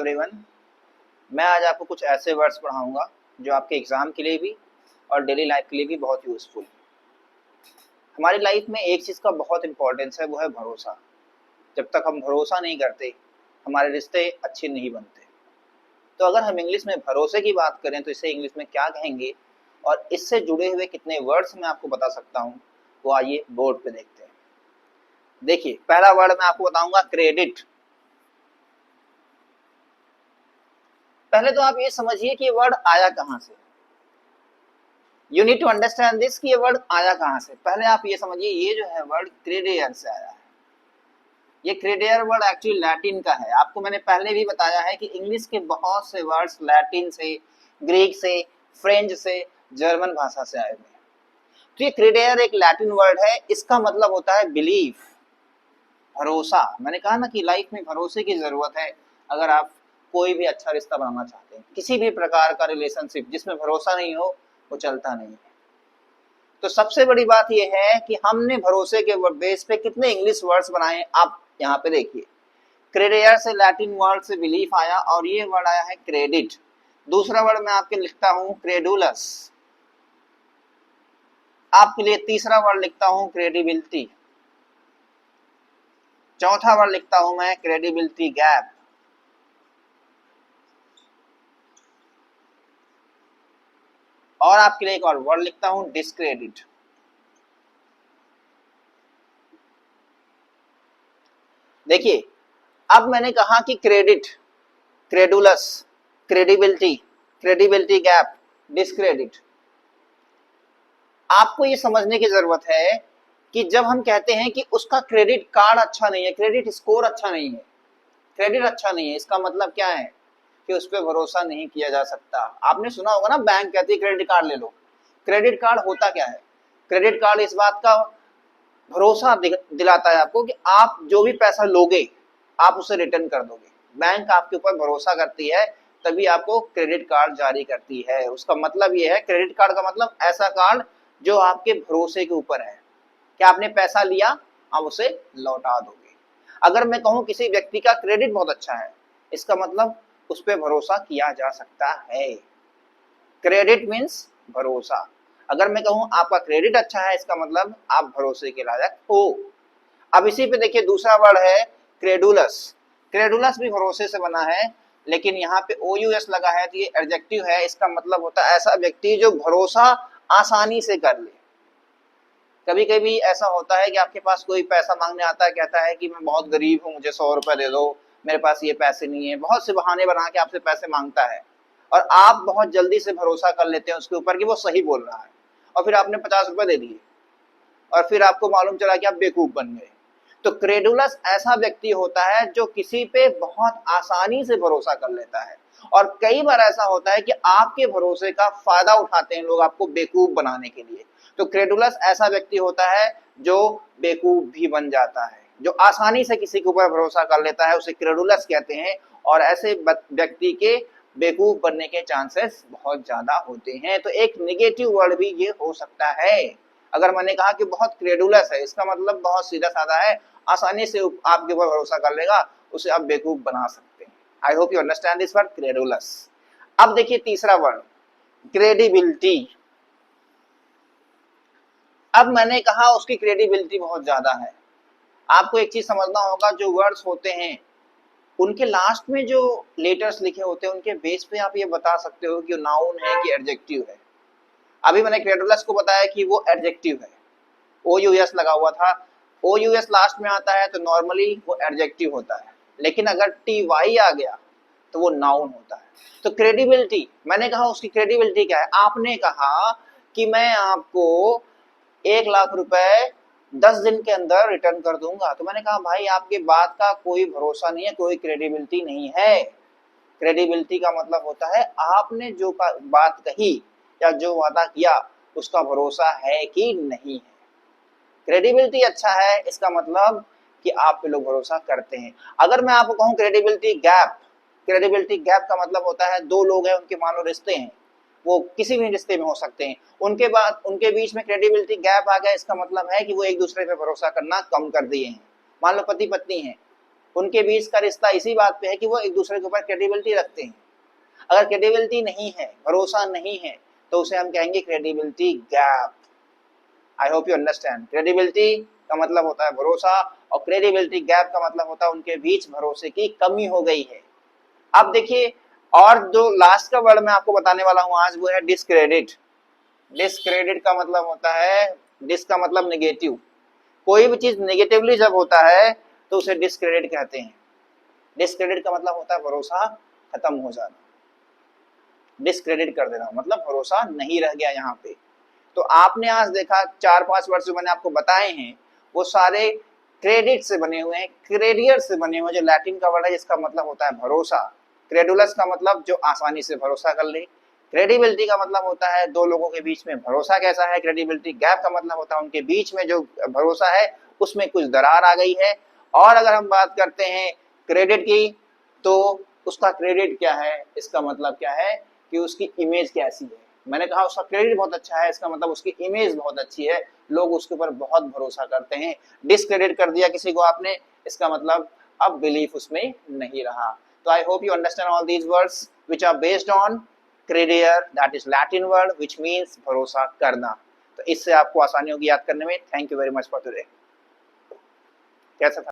Everyone, मैं आज आपको कुछ ऐसे वर्ड्स पढ़ाऊंगा जो आपके एग्जाम के लिए भी और डेली लाइफ के लिए भी बहुत यूजफुल। हमारी लाइफ में एक चीज़ का बहुत इंपॉर्टेंस है, वो है भरोसा। जब तक हम भरोसा नहीं करते हमारे रिश्ते अच्छे नहीं बनते। तो अगर हम इंग्लिश में भरोसे की बात करें तो इसे इंग्लिश में क्या कहेंगे और इससे जुड़े हुए कितने वर्ड्स मैं आपको बता सकता हूँ, वो आइए बोर्ड पे देखते हैं। देखिए, पहला वर्ड मैं आपको बताऊंगा क्रेडिट। पहले तो आप ये समझिए कि ये वर्ड आया कहां से। You need to understand this कि ये वर्ड आया कहां से। पहले आप ये समझिए, ये जो है वर्ड क्रेडेयर से आया है। ये क्रेडेयर वर्ड एक्चुअली लैटिन का है। आपको मैंने पहले भी बताया है कि इंग्लिश के बहुत से वर्ड्स लैटिन से, ग्रीक से, फ्रेंच से, जर्मन भाषा से आए हुए हैं। तो ये क्रेडेयर एक लैटिन वर्ड है। इसका मतलब होता है बिलीफ, भरोसा। मैंने कहा ना कि लाइफ में भरोसे की जरूरत है। अगर आप कोई भी अच्छा रिश्ता बनाना चाहते हैं, किसी भी प्रकार का रिलेशनशिप जिसमें भरोसा नहीं हो वो चलता नहीं है। तो सबसे बड़ी बात यह है कि हमने भरोसे के बेस पे कितने इंग्लिश वर्ड्स बनाए। आप यहाँ पे देखिए, क्रेडेयर से लैटिन वर्ड से बिलीफ आया और ये वर्ड आया है क्रेडिट। दूसरा वर्ड मैं आपके लिखता हूं क्रेडुलस। आपके लिए तीसरा वर्ड लिखता हूं क्रेडिबिलिटी। चौथा वर्ड लिखता हूं मैं क्रेडिबिलिटी गैप। और आपके लिए एक और वर्ड लिखता हूं डिस्क्रेडिट। देखिए, अब मैंने कहा कि credit, credulous, credibility, credibility gap, discredit. आपको ये समझने की जरूरत है कि जब हम कहते हैं कि उसका क्रेडिट कार्ड अच्छा नहीं है, क्रेडिट स्कोर अच्छा नहीं है, क्रेडिट अच्छा नहीं है, इसका मतलब क्या है कि उस पर भरोसा नहीं किया जा सकता। आपने सुना होगा ना, बैंक कहती है क्रेडिट कार्ड ले लो। क्रेडिट कार्ड होता क्या है? क्रेडिट कार्ड इस बात का भरोसा दिलाता है आपको कि आप जो भी पैसा लोगे आप उसे रिटर्न कर दोगे। बैंक आपके ऊपर भरोसा करती है, तभी आपको क्रेडिट कार्ड जारी करती है। उसका मतलब यह है, क्रेडिट कार्ड का मतलब ऐसा कार्ड जो आपके भरोसे के ऊपर है कि आपने पैसा लिया, आप उसे लौटा दोगे। अगर मैं कहूं किसी व्यक्ति का क्रेडिट बहुत अच्छा है, इसका मतलब उस पर भरोसा किया जा सकता है। क्रेडिट मीन्स भरोसा। अगर मैं कहूं आपका क्रेडिट अच्छा है, इसका मतलब आप भरोसे के लायक हो। अब इसी पे देखिए, दूसरा वर्ड है क्रेडुलस। क्रेडुलस भी भरोसे से बना है, लेकिन यहाँ पे OUS लगा है तो ये एडजेक्टिव है। इसका मतलब होता है ऐसा व्यक्ति जो भरोसा आसानी से कर ले। कभी कभी ऐसा होता है कि आपके पास कोई पैसा मांगने आता है, कहता है कि मैं बहुत गरीब हूँ, मुझे 100 रुपए दे दो, मेरे पास ये पैसे नहीं है। बहुत से बहाने बना के आपसे पैसे मांगता है और आप बहुत जल्दी से भरोसा कर लेते हैं उसके ऊपर कि वो सही बोल रहा है, और फिर आपने 50 रुपए दे दिए और फिर आपको मालूम चला कि आप बेवकूफ बन गए। तो क्रेडुलस ऐसा व्यक्ति होता है जो किसी पे बहुत आसानी से भरोसा कर लेता है, और कई बार ऐसा होता है कि आपके भरोसे का फायदा उठाते हैं लोग आपको बेवकूफ बनाने के लिए। तो क्रेडुलस ऐसा व्यक्ति होता है जो बेवकूफ भी बन जाता है, जो आसानी से किसी के ऊपर भरोसा कर लेता है, उसे क्रेडुलस कहते हैं। और ऐसे व्यक्ति के बेवकूफ बनने के चांसेस बहुत ज्यादा होते हैं। तो एक निगेटिव वर्ड भी ये हो सकता है। अगर मैंने कहा कि बहुत क्रेडुलस है, इसका मतलब बहुत सीधा साधा है, आसानी से आपके ऊपर भरोसा कर लेगा, उसे आप बेवकूफ बना सकते हैं। आई hope you understand this word credulous. अब देखिए तीसरा वर्ड क्रेडिबिलिटी। अब मैंने कहा उसकी क्रेडिबिलिटी बहुत ज्यादा है। आपको एक चीज समझना होगा, जो वर्ड्स होते हैं उनके लास्ट में जो लेटर्स लिखे होते हैं उनके बेस पे आप ये बता सकते हो कि नाउन है कि एडजेक्टिव है। अभी मैंने क्रेडुलस को बताया कि वो एडजेक्टिव है, OUS लगा हुआ था। OUS लास्ट में आता है तो नॉर्मली वो एडजेक्टिव होता है, लेकिन अगर TY आ गया तो वो नाउन होता है। तो क्रेडिबिलिटी, मैंने कहा उसकी क्रेडिबिलिटी क्या है। आपने कहा कि मैं आपको 1,00,000 रुपए 10 दिन के अंदर रिटर्न कर दूंगा, तो मैंने कहा भाई आपके बात का कोई भरोसा नहीं है, कोई क्रेडिबिलिटी नहीं है। क्रेडिबिलिटी का मतलब होता है आपने जो बात कही या जो वादा किया उसका भरोसा है कि नहीं है। क्रेडिबिलिटी अच्छा है, इसका मतलब कि आप पे लोग भरोसा करते हैं। अगर मैं आपको कहूं क्रेडिबिलिटी गैप, क्रेडिबिलिटी गैप का मतलब होता है दो लोग हैं, उनके मान लो रिश्ते हैं, वो किसी भी रिश्ते में हो सकते हैं, उनके बाद उनके बीच में क्रेडिबिलिटी गैप आ गया, इसका मतलब है कि वो एक दूसरे पे भरोसा करना कम कर दिए हैं। मान लो पति पत्नी है, उनके बीच का रिश्ता इसी बात पे है कि वो एक दूसरे के ऊपर क्रेडिबिलिटी रखते हैं। अगर क्रेडिबिलिटी नहीं है, भरोसा नहीं है, तो उसे हम कहेंगे credibility gap. I hope you understand. Credibility का मतलब होता है भरोसा और क्रेडिबिलिटी गैप का मतलब होता है उनके बीच भरोसे की कमी हो गई है। अब देखिए, और जो लास्ट का वर्ड मैं आपको बताने वाला हूं आज, वो है डिसक्रेडिट। डिसक्रेडिट का मतलब होता है, डिस का मतलब नेगेटिव। कोई भी चीज नेगेटिवली जब होता है तो उसे डिसक्रेडिट कहते हैं। डिसक्रेडिट का मतलब होता है भरोसा खत्म हो जाना, डिसक्रेडिट कर देना, मतलब भरोसा नहीं रह गया यहाँ पे। तो आपने आज देखा 4-5 वर्ड जो मैंने आपको बताए हैं वो सारे क्रेडिट से बने हुए हैं, क्रेडियर से बने हुए हैं, जो लैटिन का वर्ड है जिसका मतलब होता है भरोसा। क्रेडुलस का मतलब जो आसानी से भरोसा कर ले। क्रेडिबिलिटी का मतलब होता है दो लोगों के बीच में भरोसा कैसा है। क्रेडिबिलिटी गैप का मतलब होता है उनके बीच में जो भरोसा है उसमें कुछ दरार आ गई है। और अगर हम बात करते हैं क्रेडिट की, तो उसका क्रेडिट क्या है, इसका मतलब क्या है कि उसकी इमेज कैसी है। मैंने कहा उसका क्रेडिट बहुत अच्छा है, इसका मतलब उसकी इमेज बहुत अच्छी है, लोग उसके ऊपर बहुत भरोसा करते हैं। डिसक्रेडिट कर दिया किसी को आपने, इसका मतलब अब बिलीफ उसमें नहीं रहा। तो I hope you understand all these words which are based on credere, that is Latin word which means भरोसा करना। तो इससे आपको आसानी होगी याद करने में। Thank you very much for today. कैसा था?